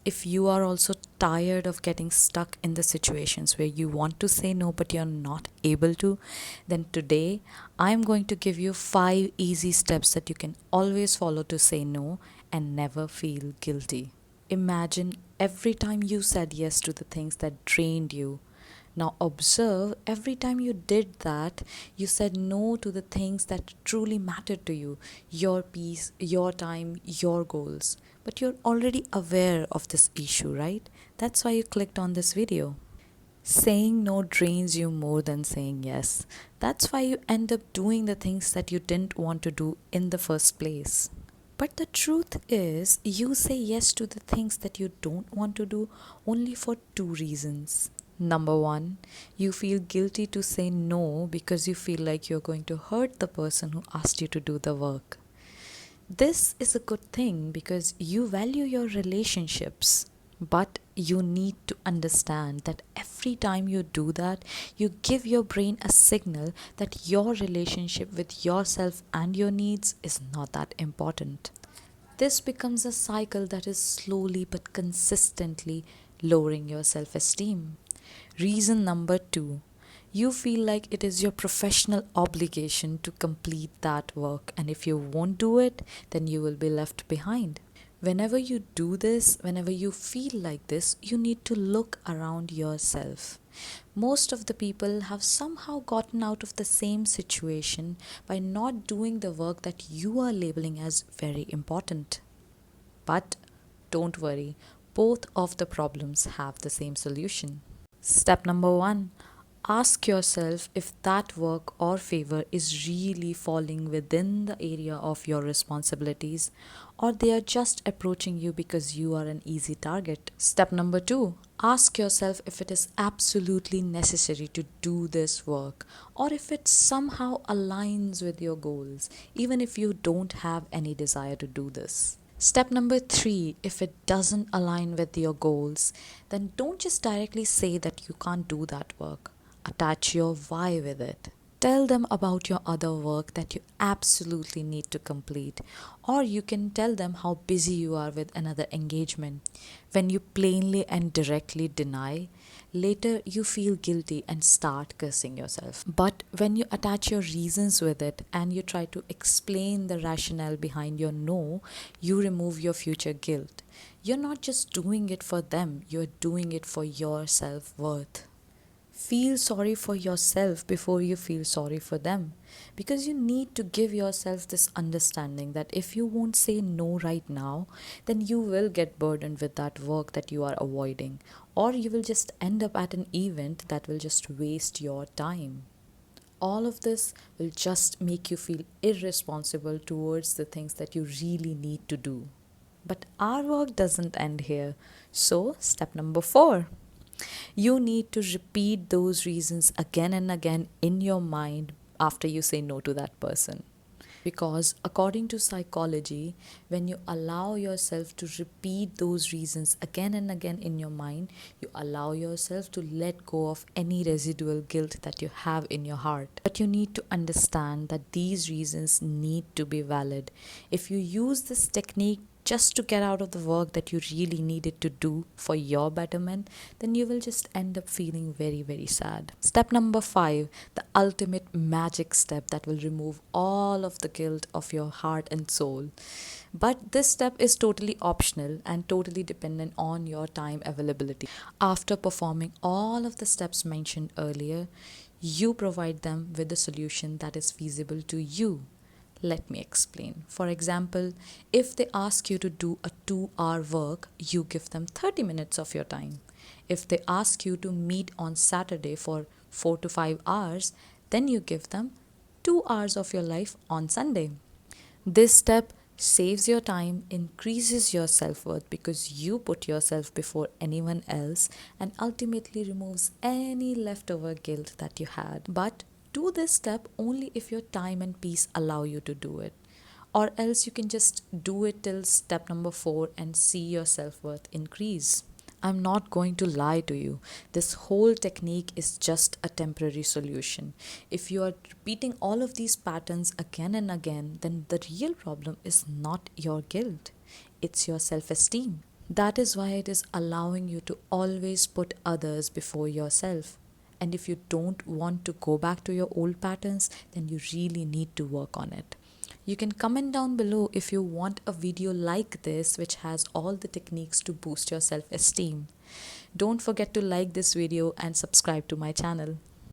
If you are also tired of getting stuck in the situations where you want to say no but you're not able to, then today I'm going to give you 5 easy steps that you can always follow to say no and never feel guilty. Imagine every time you said yes to the things that drained you. Now observe every time you did that, you said no to the things that truly mattered to you, your peace, your time, your goals. But you're already aware of this issue, right? That's why you clicked on this video. Saying no drains you more than saying yes. That's why you end up doing the things that you didn't want to do in the first place. But the truth is, you say yes to the things that you don't want to do only for 2 reasons. Number one, you feel guilty to say no because you feel like you're going to hurt the person who asked you to do the work. This is a good thing because you value your relationships, but you need to understand that every time you do that, you give your brain a signal that your relationship with yourself and your needs is not that important. This becomes a cycle that is slowly but consistently lowering your self esteem. Reason number two, you feel like it is your professional obligation to complete that work, and if you won't do it, then you will be left behind. Whenever you do this, whenever you feel like this, you need to look around yourself. Most of the people have somehow gotten out of the same situation by not doing the work that you are labeling as very important. But don't worry, both of the problems have the same solution. Step number one, ask yourself if that work or favor is really falling within the area of your responsibilities or they are just approaching you because you are an easy target. Step number two, ask yourself if it is absolutely necessary to do this work or if it somehow aligns with your goals, even if you don't have any desire to do this. Step number three, if it doesn't align with your goals, then don't just directly say that you can't do that work. Attach your why with it. Tell them about your other work that you absolutely need to complete, or you can tell them how busy you are with another engagement. When you plainly and directly deny, later you feel guilty and start cursing yourself. But when you attach your reasons with it and you try to explain the rationale behind your no, you remove your future guilt. You're not just doing it for them, you're doing it for your self worth. Feel sorry for yourself before you feel sorry for them, because you need to give yourself this understanding that if you won't say no right now, then you will get burdened with that work that you are avoiding, or you will just end up at an event that will just waste your time. All of this will just make you feel irresponsible towards the things that you really need to do. But our work doesn't end here. So, step number four, you need to repeat those reasons again and again in your mind after you say no to that person. Because according to psychology, when you allow yourself to repeat those reasons again and again in your mind, you allow yourself to let go of any residual guilt that you have in your heart. But you need to understand that these reasons need to be valid. If you use this technique just to get out of the work that you really needed to do for your betterment, then you will just end up feeling very, very sad. Step number five, the ultimate magic step that will remove all of the guilt of your heart and soul. But this step is totally optional and totally dependent on your time availability. After performing all of the steps mentioned earlier, you provide them with a solution that is feasible to you. Let me explain. For example, if they ask you to do a 2-hour work, you give them 30 minutes of your time. If they ask you to meet on Saturday for 4 to 5 hours, then you give them 2 hours of your life on Sunday. This step saves your time, increases your self-worth because you put yourself before anyone else, and ultimately removes any leftover guilt that you had. But do this step only if your time and peace allow you to do it. Or else you can just do it till step number 4 and see your self-worth increase. I'm not going to lie to you. This whole technique is just a temporary solution. If you are repeating all of these patterns again and again, then the real problem is not your guilt. It's your self-esteem. That is why it is allowing you to always put others before yourself. And if you don't want to go back to your old patterns, then you really need to work on it. You can comment down below if you want a video like this, which has all the techniques to boost your self esteem. Don't forget to like this video and subscribe to my channel.